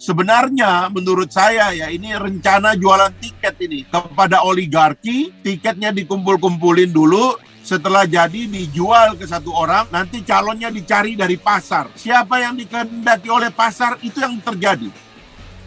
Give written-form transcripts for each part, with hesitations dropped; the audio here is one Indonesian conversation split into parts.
Sebenarnya menurut saya ya ini rencana jualan tiket ini kepada oligarki, tiketnya dikumpul-kumpulin dulu, setelah jadi dijual ke satu orang, nanti calonnya dicari dari pasar. Siapa yang dikehendaki oleh pasar itu yang terjadi.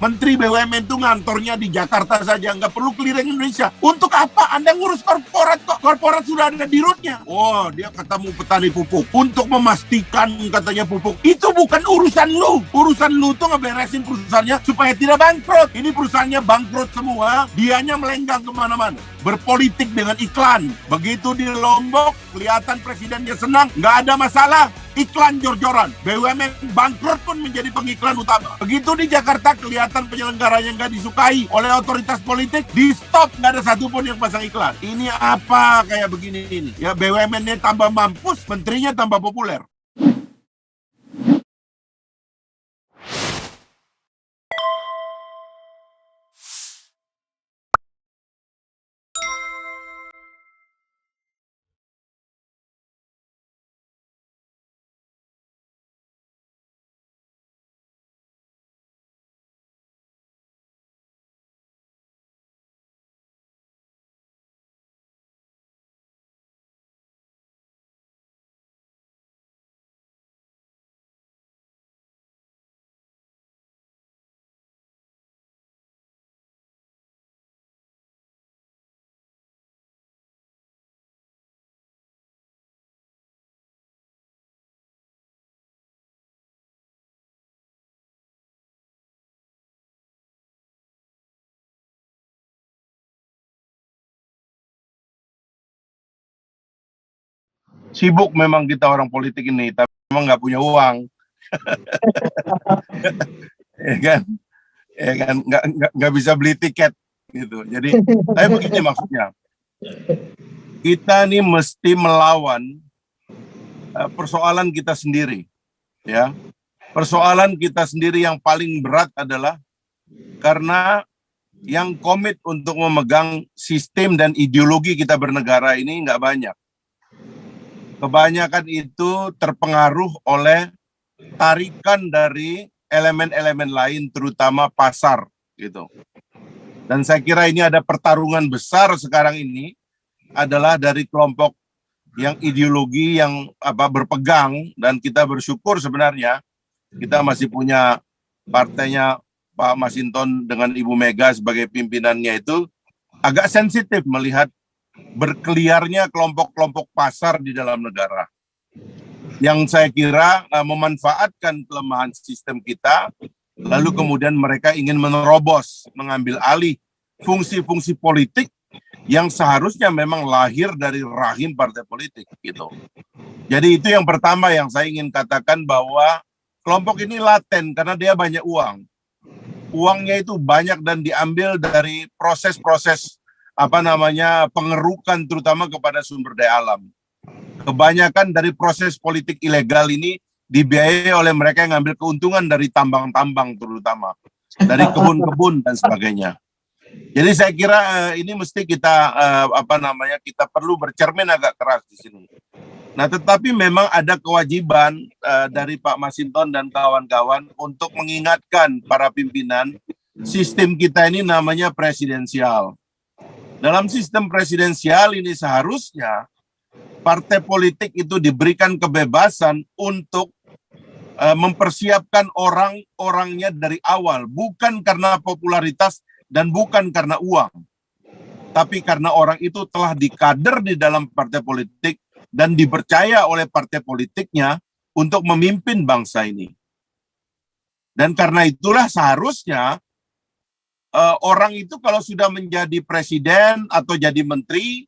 Menteri BUMN itu ngantornya di Jakarta saja, nggak perlu keliling Indonesia. Untuk apa? Anda ngurus korporat kok. Korporat sudah ada di rootnya. Oh, dia ketemu petani pupuk. Untuk memastikan katanya pupuk. Itu bukan urusan lu. Urusan lu tuh ngeberesin perusahaannya supaya tidak bangkrut. Ini perusahaannya bangkrut semua. Dianya melenggang kemana-mana. Berpolitik dengan iklan. Begitu di Lombok, kelihatan presidennya senang. Nggak ada masalah. Iklan jor-joran. BUMN bangkrut pun menjadi pengiklan utama. Begitu di Jakarta kelihatan penyelenggaranya nggak disukai oleh otoritas politik, di stop, nggak ada satupun yang pasang iklan. Ini apa kayak begini ini? Ya BUMN-nya tambah mampus, menterinya tambah populer. Sibuk memang kita orang politik ini, tapi memang nggak punya uang, ya kan? Ya kan? Nggak bisa beli tiket gitu. Jadi, saya begini maksudnya, kita nih mesti melawan persoalan kita sendiri, ya. Persoalan kita sendiri yang paling berat adalah karena yang komit untuk memegang sistem dan ideologi kita bernegara ini nggak banyak. Kebanyakan itu terpengaruh oleh tarikan dari elemen-elemen lain, terutama pasar, gitu. Dan saya kira ini ada pertarungan besar sekarang ini adalah dari kelompok yang ideologi yang berpegang, dan kita bersyukur sebenarnya kita masih punya partainya Pak Masinton dengan Ibu Mega sebagai pimpinannya itu agak sensitif melihat berkeliarnya kelompok-kelompok pasar di dalam negara. Yang saya kira memanfaatkan kelemahan sistem kita, lalu kemudian mereka ingin menerobos, mengambil alih fungsi-fungsi politik yang seharusnya memang lahir dari rahim partai politik gitu. Jadi itu yang pertama yang saya ingin katakan, bahwa kelompok ini laten karena dia banyak uang. Uangnya itu banyak dan diambil dari proses-proses pengerukan terutama kepada sumber daya alam. Kebanyakan dari proses politik ilegal ini dibiayai oleh mereka yang ngambil keuntungan dari tambang-tambang, terutama dari kebun-kebun dan sebagainya. Jadi saya kira ini mesti kita kita perlu bercermin agak keras di sini. Nah, tetapi memang ada kewajiban dari Pak Masinton dan kawan-kawan untuk mengingatkan para pimpinan, sistem kita ini namanya presidensial. Dalam sistem presidensial ini seharusnya partai politik itu diberikan kebebasan untuk mempersiapkan orang-orangnya dari awal, bukan karena popularitas dan bukan karena uang, tapi karena orang itu telah dikader di dalam partai politik dan dipercaya oleh partai politiknya untuk memimpin bangsa ini. Dan karena itulah seharusnya orang itu kalau sudah menjadi presiden atau jadi menteri,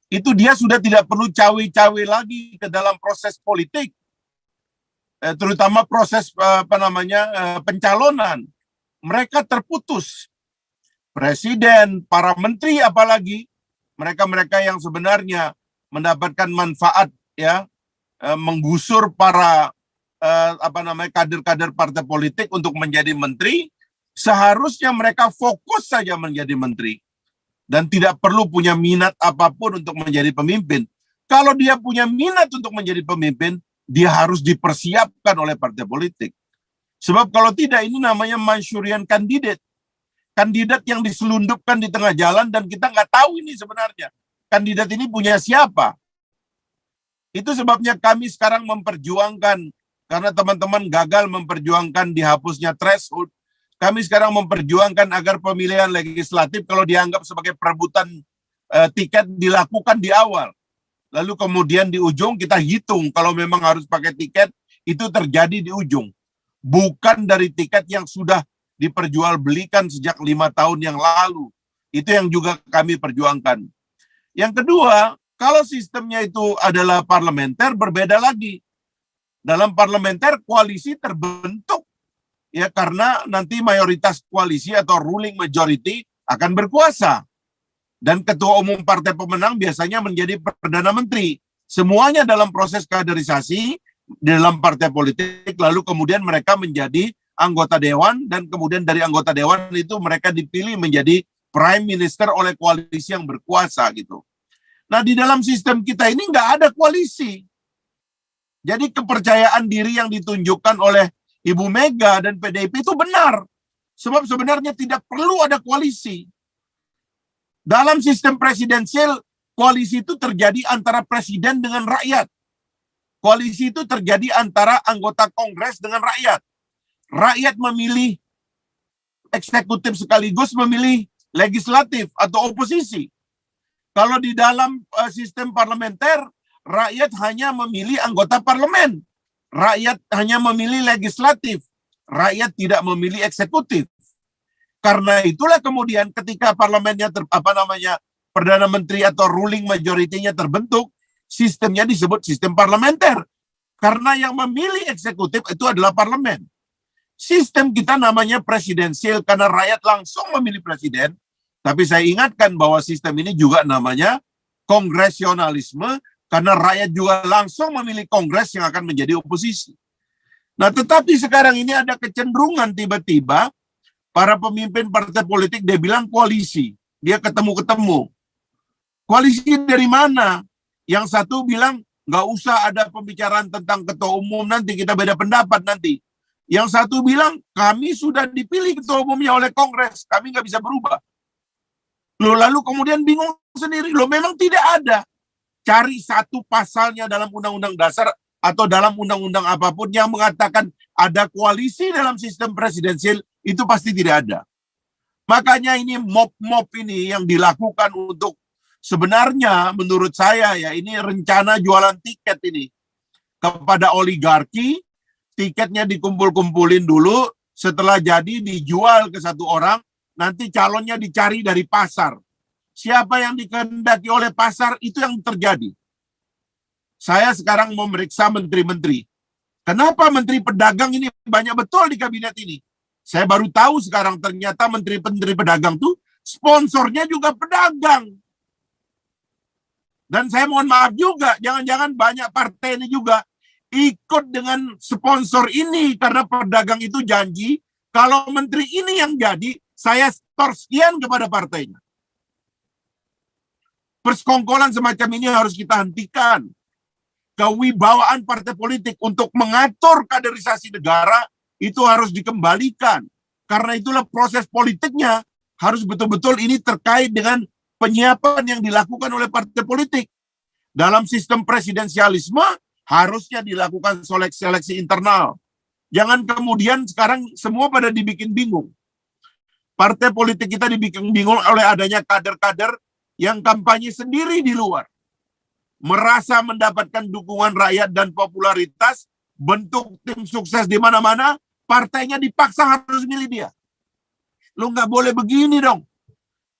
itu dia sudah tidak perlu cawe-cawe lagi ke dalam proses politik, terutama proses pencalonan. Mereka terputus. Presiden, para menteri apalagi, mereka-mereka yang sebenarnya mendapatkan manfaat, ya, menggusur para kader-kader partai politik untuk menjadi menteri, seharusnya mereka fokus saja menjadi menteri dan tidak perlu punya minat apapun untuk menjadi pemimpin. Kalau dia punya minat untuk menjadi pemimpin, dia harus dipersiapkan oleh partai politik. Sebab kalau tidak ini namanya Manchurian Candidate. Kandidat yang diselundupkan di tengah jalan dan kita nggak tahu ini sebenarnya. Kandidat ini punya siapa? Itu sebabnya kami sekarang memperjuangkan, karena teman-teman gagal memperjuangkan dihapusnya threshold, kami sekarang memperjuangkan agar pemilihan legislatif kalau dianggap sebagai perebutan tiket dilakukan di awal. Lalu kemudian di ujung kita hitung kalau memang harus pakai tiket, itu terjadi di ujung. Bukan dari tiket yang sudah diperjualbelikan sejak 5 tahun yang lalu. Itu yang juga kami perjuangkan. Yang kedua, kalau sistemnya itu adalah parlementer, berbeda lagi. Dalam parlementer, koalisi terbentuk. Ya, karena nanti mayoritas koalisi atau ruling majority akan berkuasa. Dan ketua umum partai pemenang biasanya menjadi Perdana Menteri. Semuanya dalam proses kaderisasi dalam partai politik, lalu kemudian mereka menjadi anggota dewan, dan kemudian dari anggota dewan itu mereka dipilih menjadi prime minister oleh koalisi yang berkuasa gitu. Nah, di dalam sistem kita ini nggak ada koalisi. Jadi kepercayaan diri yang ditunjukkan oleh Ibu Mega dan PDIP itu benar. Sebab sebenarnya tidak perlu ada koalisi. Dalam sistem presidensial, koalisi itu terjadi antara presiden dengan rakyat. Koalisi itu terjadi antara anggota Kongres dengan rakyat. Rakyat memilih eksekutif sekaligus memilih legislatif atau oposisi. Kalau di dalam sistem parlementer, rakyat hanya memilih anggota parlemen. Rakyat hanya memilih legislatif. Rakyat tidak memilih eksekutif. Karena itulah kemudian ketika parlemennya Perdana Menteri atau ruling majority-nya terbentuk, sistemnya disebut sistem parlementer. Karena yang memilih eksekutif itu adalah parlemen. Sistem kita namanya presidensial karena rakyat langsung memilih presiden. Tapi saya ingatkan bahwa sistem ini juga namanya kongresionalisme karena rakyat juga langsung memilih kongres yang akan menjadi oposisi. Nah, tetapi sekarang ini ada kecenderungan tiba-tiba para pemimpin partai politik dia bilang koalisi. Dia ketemu-ketemu. Koalisi dari mana? Yang satu bilang nggak usah ada pembicaraan tentang ketua umum, nanti kita beda pendapat nanti. Yang satu bilang kami sudah dipilih ketua umumnya oleh Kongres, kami nggak bisa berubah. Lalu kemudian bingung sendiri, memang tidak ada. Cari satu pasalnya dalam undang-undang dasar atau dalam undang-undang apapun yang mengatakan ada koalisi dalam sistem presidensial, itu pasti tidak ada. Makanya ini mob-mob ini yang dilakukan untuk sebenarnya menurut saya ya ini rencana jualan tiket ini kepada oligarki, tiketnya dikumpul-kumpulin dulu, setelah jadi dijual ke satu orang, nanti calonnya dicari dari pasar. Siapa yang dikehendaki oleh pasar itu yang terjadi. Saya sekarang memeriksa menteri-menteri. Kenapa menteri pedagang ini banyak betul di kabinet ini? Saya baru tahu sekarang ternyata menteri-menteri pedagang tuh sponsornya juga pedagang. Dan saya mohon maaf juga, jangan-jangan banyak partai ini juga ikut dengan sponsor ini karena pedagang itu janji kalau menteri ini yang jadi, saya store sekian kepada partainya. Persekongkolan semacam ini harus kita hentikan. Kewibawaan partai politik untuk mengatur kaderisasi negara itu harus dikembalikan. Karena itulah proses politiknya harus betul-betul ini terkait dengan penyiapan yang dilakukan oleh partai politik. Dalam sistem presidensialisme harusnya dilakukan seleksi internal. Jangan kemudian sekarang semua pada dibikin bingung. Partai politik kita dibikin bingung oleh adanya kader-kader yang kampanye sendiri di luar. Merasa mendapatkan dukungan rakyat dan popularitas, bentuk tim sukses di mana-mana, partainya dipaksa harus milih dia. Lu nggak boleh begini dong.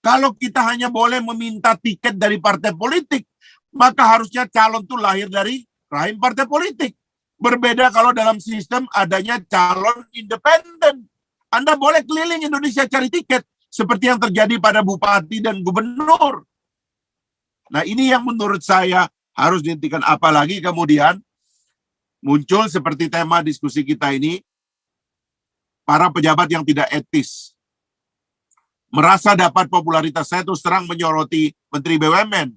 Kalau kita hanya boleh meminta tiket dari partai politik, maka harusnya calon itu lahir dari rahim partai politik. Berbeda kalau dalam sistem adanya calon independen. Anda boleh keliling Indonesia cari tiket, seperti yang terjadi pada bupati dan gubernur. Nah, ini yang menurut saya harus dihentikan. Apalagi kemudian muncul seperti tema diskusi kita ini, para pejabat yang tidak etis. Merasa dapat popularitas. Saya terus terang menyoroti Menteri BUMN.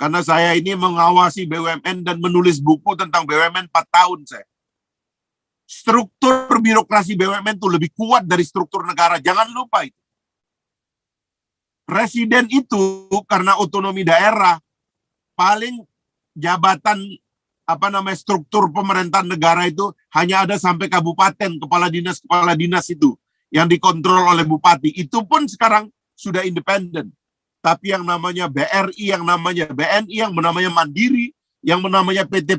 Karena saya ini mengawasi BUMN dan menulis buku tentang BUMN 4 tahun saya. struktur birokrasi BUMN itu lebih kuat dari struktur negara. Jangan lupa itu. Presiden itu karena otonomi daerah, paling jabatan struktur pemerintahan negara itu hanya ada sampai kabupaten, kepala dinas itu yang dikontrol oleh bupati. Itu pun sekarang sudah independen. Tapi yang namanya BRI, yang namanya BNI, yang namanya Mandiri, yang namanya PT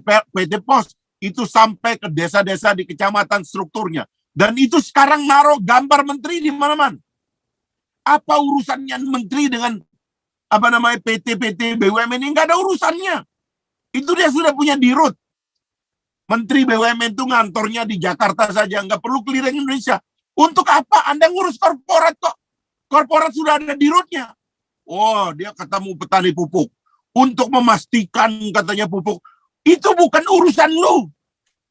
Pos, itu sampai ke desa-desa di kecamatan strukturnya. Dan itu sekarang naruh gambar menteri di mana-mana. Apa urusannya menteri dengan PT BUMN ini? Nggak ada urusannya. Itu dia sudah punya dirut. Menteri BUMN itu ngantornya di Jakarta saja, nggak perlu keliling Indonesia. Untuk apa? Anda ngurus korporat kok. Korporat sudah ada dirutnya. Oh, dia ketemu petani pupuk. Untuk memastikan katanya pupuk. Itu bukan urusan lu.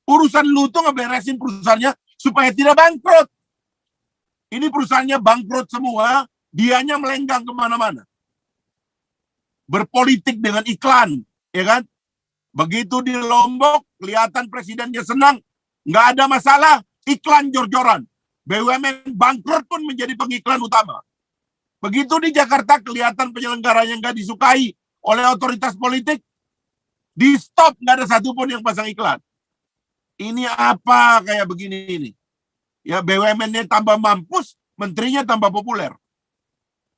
Urusan lu tuh ngeberesin perusahaannya supaya tidak bangkrut. Ini perusahaannya bangkrut semua, dianya melenggang kemana-mana. Berpolitik dengan iklan, ya kan? Begitu di Lombok, kelihatan presidennya senang, nggak ada masalah, iklan jor-joran. BUMN bangkrut pun menjadi pengiklan utama. Begitu di Jakarta, kelihatan penyelenggaranya nggak disukai oleh otoritas politik, di stop, nggak ada satupun yang pasang iklan. Ini apa kayak begini ini? Ya BUMN-nya tambah mampus, menterinya tambah populer.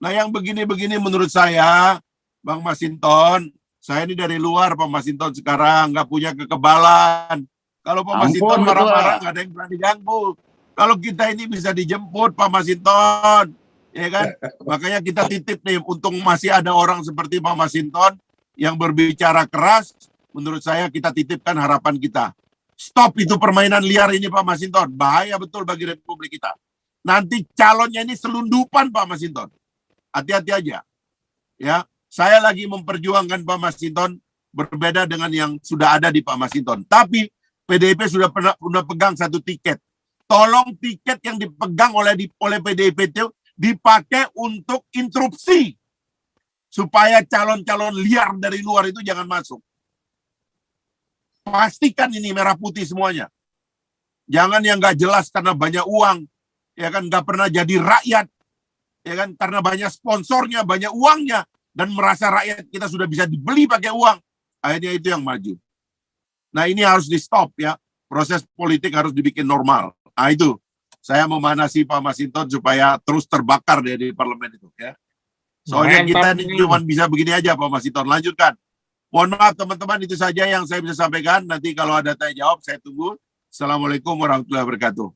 Nah yang begini-begini menurut saya, Bang Masinton, saya ini dari luar Pak Masinton sekarang, nggak punya kekebalan. Kalau Pak Masinton marah-marah, nggak ada yang berani ganggu. Kalau kita ini bisa dijemput Pak Masinton, ya kan? Makanya kita titip nih, untung masih ada orang seperti Pak Masinton yang berbicara keras, menurut saya kita titipkan harapan kita. Stop itu permainan liar ini Pak Masinton, bahaya betul bagi Republik kita. Nanti calonnya ini selundupan Pak Masinton. Hati-hati aja. Ya, saya lagi memperjuangkan Pak Masinton berbeda dengan yang sudah ada di Pak Masinton. Tapi PDIP sudah pernah pegang satu tiket. Tolong tiket yang dipegang oleh PDIP itu dipakai untuk interupsi supaya calon-calon liar dari luar itu jangan masuk. Pastikan ini merah putih semuanya. Jangan yang nggak jelas karena banyak uang, ya kan, nggak pernah jadi rakyat, ya kan, karena banyak sponsornya, banyak uangnya, dan merasa rakyat kita sudah bisa dibeli pakai uang. Akhirnya itu yang maju. Nah ini harus di stop ya. Proses politik harus dibikin normal. Nah itu, saya memanasi Pak Masinton supaya terus terbakar di parlemen itu ya. Soalnya kita ini cuma bisa begini aja Pak Masinton. Lanjutkan. Mohon maaf teman-teman, itu saja yang saya bisa sampaikan. Nanti kalau ada tanya jawab saya tunggu. Assalamualaikum warahmatullahi wabarakatuh.